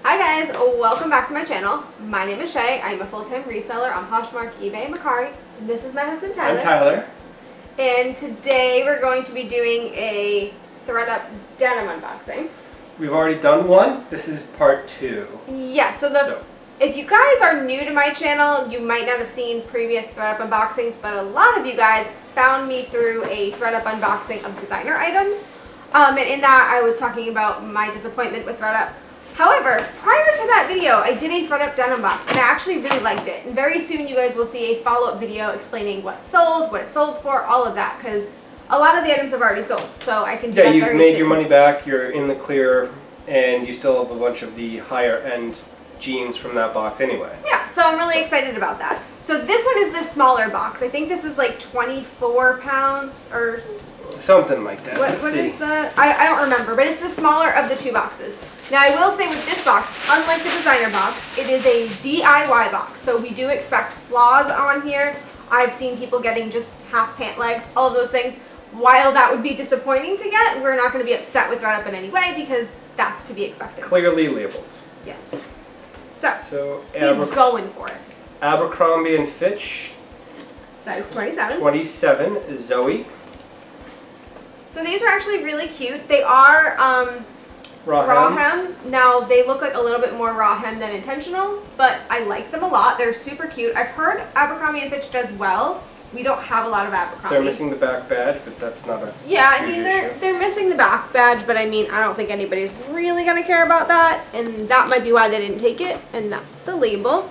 Hi guys, welcome back to my channel. My name is Shay. I'm a full-time reseller on Poshmark, eBay, and Mercari. This is my husband Tyler. I'm Tyler. And today we're going to be doing a Thred Up Denim unboxing. We've already done one. This is part 2. Yeah, if you guys are new to my channel, you might not have seen previous Thred Up unboxings, but a lot of you guys found me through a Thred Up unboxing of designer items. And in that I was talking about my disappointment with Thred Up. However, prior to that video, I did a Thred Up Denim box, and I actually really liked it. And very soon you guys will see a follow-up video explaining what sold, what it sold for, all of that, because a lot of the items have already sold, so I can do that very soon. Yeah, you've made your money back, you're in the clear, and you still have a bunch of the higher-end jeans from that box anyway. Yeah, so I'm really excited about that. So this one is the smaller box. I think this is like 24 pounds or something like that. What is the... I don't remember, but it's the smaller of the two boxes. Now I will say with this box, unlike the designer box, it is a DIY box. So we do expect flaws on here. I've seen people getting just half pant legs, all of those things. While that would be disappointing to get, we're not going to be upset with Thred Up in any way because that's to be expected. Clearly labeled. Yes. So he's going for it. Abercrombie and Fitch. Size 27. 27, Zoe. So these are actually really cute. They are raw hem. Now they look like a little bit more raw hem than intentional, but I like them a lot. They're super cute. I've heard Abercrombie and Fitch does well. We don't have a lot of Abercrombie. They're missing the back badge, but that's not a I mean they're missing the back badge, but I mean I don't think anybody's really gonna care about that, and that might be why they didn't take it, and that's the label.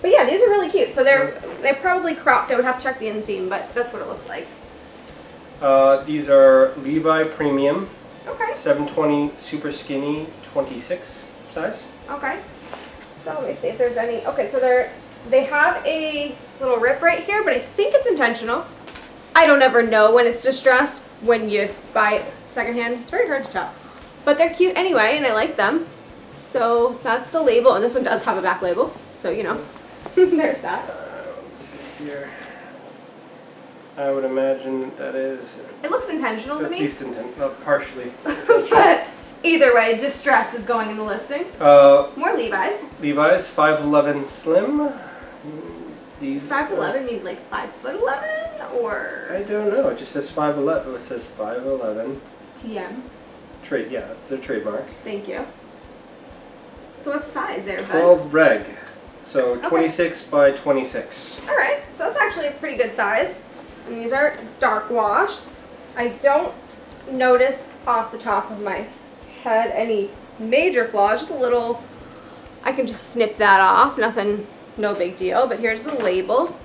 But yeah, these are really cute. So they're probably cropped. I would have to check the inseam, but that's what it looks like. These are Levi Premium. Okay. 720 super skinny 26 size. Okay. So let me see if there's any. Okay, so they have a little rip right here, but I think it's intentional. I don't ever know when it's distressed when you buy it secondhand. It's very hard to tell. But they're cute anyway, and I like them. So that's the label, and this one does have a back label. So you know, there's that. Let's see here. I would imagine that is... It looks intentional to me. At least partially But either way, distressed is going in the listing. More Levi's. Levi's, 5'11 slim. These 5'11 mean like 5'11" or... I don't know. It just says 5'11. It says 5'11. TM. Yeah, it's their trademark. Thank you. So what's the size there, bud? 12 reg. So 26 by 26. All right. So that's actually a pretty good size. And these are dark washed. I don't notice off the top of my head any major flaws, just a little. I can just snip that off, nothing, no big deal. But here's the label.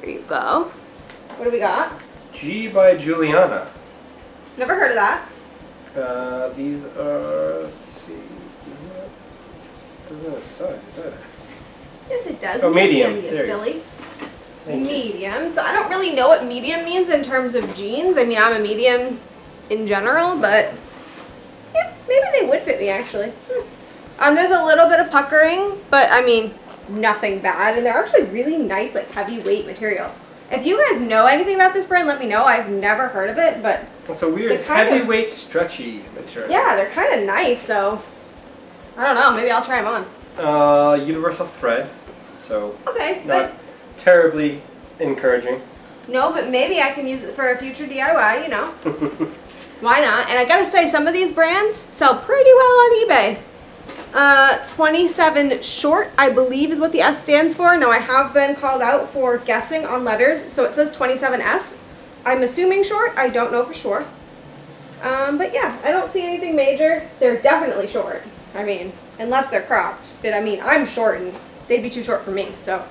There you go. What do we got? G by Juliana. Never heard of that. These are, let's see, doesn't have a size, does it? Yes, it does. Oh, medium. You silly. Medium. So I don't really know what medium means in terms of jeans. I mean, I'm a medium in general, but yeah, maybe they would fit me actually. There's a little bit of puckering, but I mean, nothing bad. And they're actually really nice, like heavyweight material. If you guys know anything about this brand, let me know. I've never heard of it, but it's a weird heavyweight stretchy material. Yeah, they're kind of nice, so I don't know. Maybe I'll try them on. Universal thread, so okay, not terribly encouraging. No, but maybe I can use it for a future DIY, you know. Why not? And I gotta say, some of these brands sell pretty well on eBay. 27 short, I believe is what the S stands for. Now I have been called out for guessing on letters, so it says 27S. I'm assuming short, I don't know for sure. But yeah, I don't see anything major. They're definitely short. I mean, unless they're cropped. But I mean, I'm short and they'd be too short for me, so.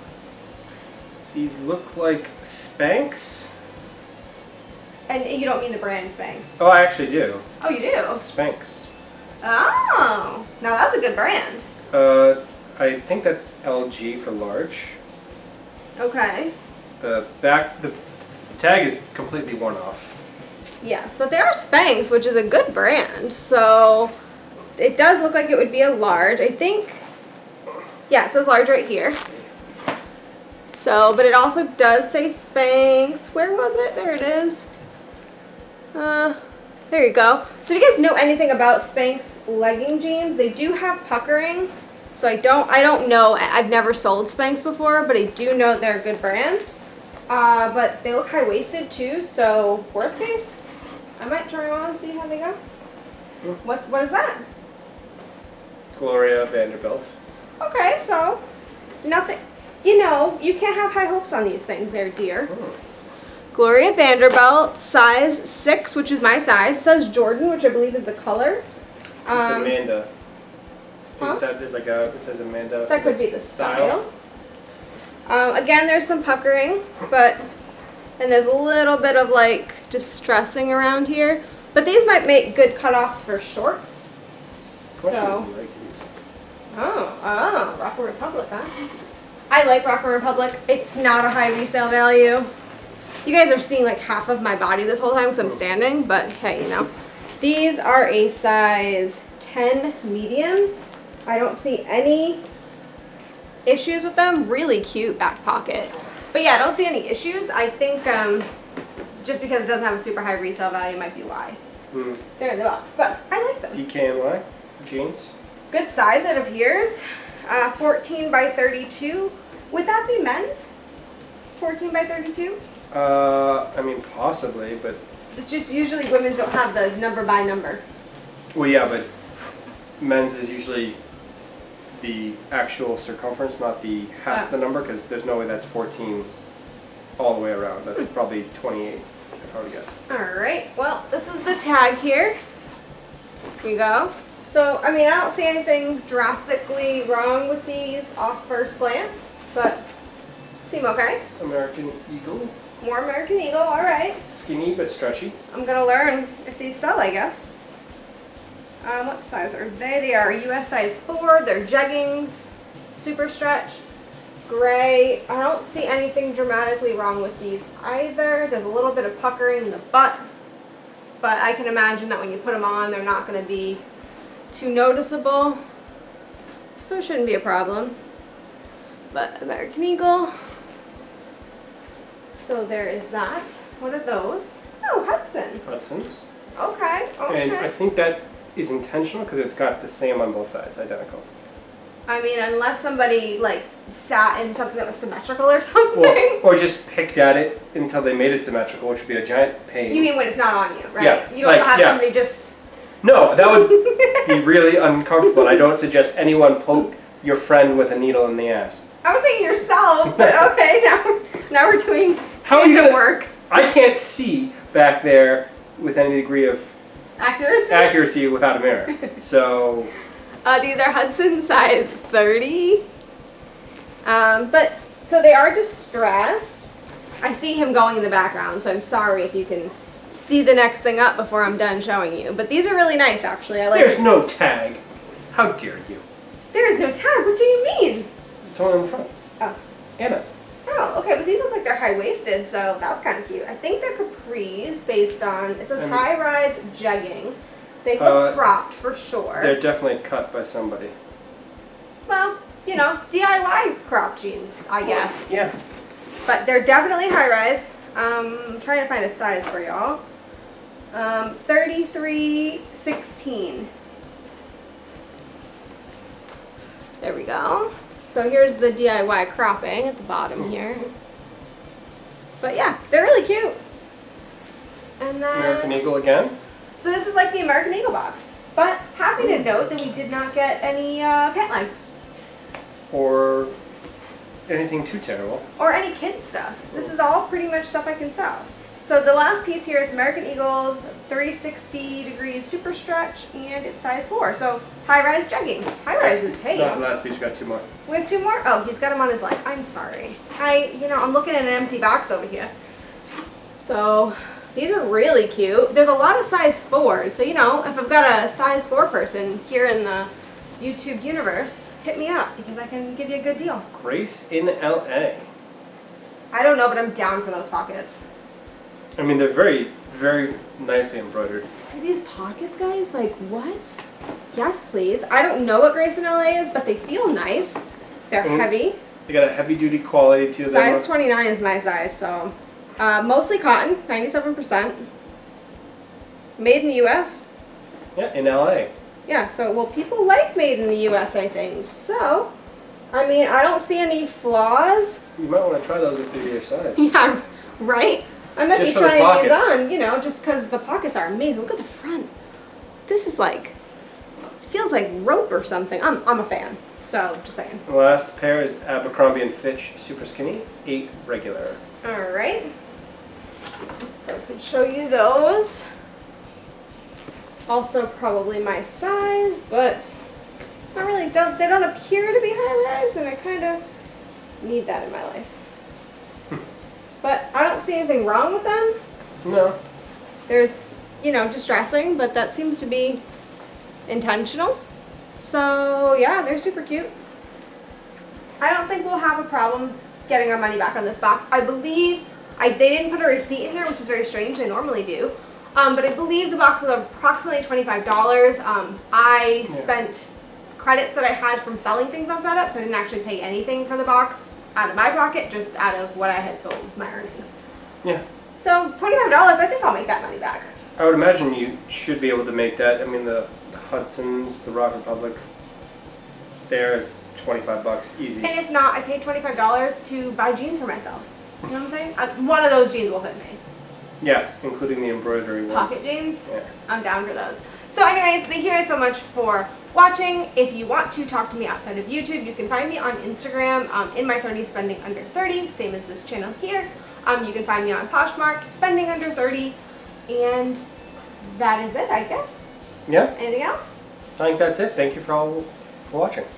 These look like Spanx. And you don't mean the brand Spanx? Oh, I actually do. Oh, you do? Spanx. Oh, now that's a good brand. I think that's LG for large. Okay. The tag is completely worn off. Yes, but they are Spanx, which is a good brand. So it does look like it would be a large. I think, yeah, it says large right here. So, but it also does say Spanx. Where was it? There it is. There you go. So if you guys know anything about Spanx legging jeans, they do have puckering. So I don't know, I've never sold Spanx before, but I do know they're a good brand. But they look high-waisted too, so worst case, I might try them on and see how they go. What is that? Gloria Vanderbilt. Okay, so nothing. You know, you can't have high hopes on these things there, dear. Oh. Gloria Vanderbilt, size 6, which is my size. It says Jordan, which I believe is the color. It's Amanda. Inside there's like it says Amanda. That could be the style. Again, there's some puckering, and there's a little bit of like distressing around here. But these might make good cutoffs for shorts. So. Oh, Rocker Republic, huh? I like Rocker Republic. It's not a high resale value. You guys are seeing like half of my body this whole time because I'm standing, but hey, you know. These are a size 10 medium. I don't see any issues with them. Really cute back pocket. But yeah, I don't see any issues. I think just because it doesn't have a super high resale value might be why. They're in the box, but I like them. DKNY jeans. Good size, it appears. 14 by 32. Would that be men's? 14 by 32? I mean, possibly, but... It's just usually women's don't have the number by number. Well, yeah, but men's is usually the actual circumference, not the half the number, because there's no way that's 14 all the way around. That's probably 28, if I would guess. Alright, well, this is the tag here. Here you go. So, I mean, I don't see anything drastically wrong with these off first glance, but seem okay. American Eagle. More American Eagle, alright. Skinny but stretchy. I'm gonna learn if these sell, I guess. What size are they? They are US size 4. They're jeggings. Super stretch. Gray. I don't see anything dramatically wrong with these either. There's a little bit of puckering in the butt, but I can imagine that when you put them on, they're not going to be too noticeable, so it shouldn't be a problem. But American Eagle. So there is that. What are those? Oh, Hudson. Hudson's. Okay. Okay. And I think that is intentional because it's got the same on both sides, identical. I mean, unless somebody like sat in something that was symmetrical or something. Or just picked at it until they made it symmetrical, which would be a giant pain. You mean when it's not on you, right? Yeah. You don't have somebody just... No, that would be really uncomfortable. I don't suggest anyone poke your friend with a needle in the ass. I was thinking yourself, but okay, now we're doing work. I can't see back there with any degree of accuracy without a mirror. So these are Hudson size 30. But so they are distressed. I see him going in the background, so I'm sorry if you can see the next thing up before I'm done showing you. But these are really nice, actually. I like. There's no tag. How dare you? There is no tag. What do you mean? It's only on the front. Oh. Anna. Oh, okay, but these look like they're high-waisted, so that's kind of cute. I think they're capris based on, it says high-rise jegging. They look cropped for sure. They're definitely cut by somebody. Well, you know, DIY cropped jeans, I guess. Yeah. But they're definitely high-rise. I'm trying to find a size for y'all. 33-16. There we go. So here's the DIY cropping at the bottom here. But yeah, they're really cute. And then American Eagle again. So this is like the American Eagle box. But happy to note that we did not get any pant legs. Or anything too terrible. Or any kids stuff. This is all pretty much stuff I can sell. So the last piece here is American Eagle's 360 degrees super stretch, and it's size 4. So high-rise jegging. High-rises, hey. Not the last piece, we got 2 more. We have 2 more? Oh, he's got them on his leg. I'm sorry. I'm looking at an empty box over here. So these are really cute. There's a lot of size 4s. So, if I've got a size 4 person here in the YouTube universe, hit me up because I can give you a good deal. Grace in LA. I don't know, but I'm down for those pockets. I mean, they're very, very nicely embroidered. See these pockets, guys? Like, what? Yes, please. I don't know what Grace in LA is, but they feel nice. They're heavy. They got a heavy-duty quality to them. Size 29 is my size, so mostly cotton, 97%. Made in the U.S.? Yeah, in LA. Yeah, so, well, people like made in the USA things. So, I mean, I don't see any flaws. You might want to try those if they're your size. Yeah, right? I might Just be for the trying these pockets. on, you know, just because the pockets are amazing. Look at the front. This is like, feels like rope or something. I'm a fan. So, just saying. The last pair is Abercrombie & Fitch Super Skinny, 8 regular. Alright. So I could show you those. Also probably my size, but not really, they don't appear to be high-rise, and I kind of need that in my life. But I don't see anything wrong with them. No. There's, you know, distressing, but that seems to be intentional. So yeah, they're super cute. I don't think we'll have a problem getting our money back on this box. I believe they didn't put a receipt in here, which is very strange. They normally do. But I believe the box was approximately $25. I spent credits that I had from selling things on Thred Up, so I didn't actually pay anything for the box out of my pocket, just out of what I had sold, my earnings. Yeah. So $25, I think I'll make that money back. I would imagine you should be able to make that. I mean, the Hudson's, the Rock Republic, there is $25 easy. And if not, I paid $25 to buy jeans for myself. You know what I'm saying? One of those jeans will fit me. Yeah, including the embroidery ones. Pocket jeans? Yeah. I'm down for those. So anyways, thank you guys so much for watching. If you want to talk to me outside of YouTube, you can find me on Instagram, in my 30s spending under 30, same as this channel here. You can find me on Poshmark, spending under 30, and that is it, I guess. Yeah, Anything else? I think that's it. Thank you for watching.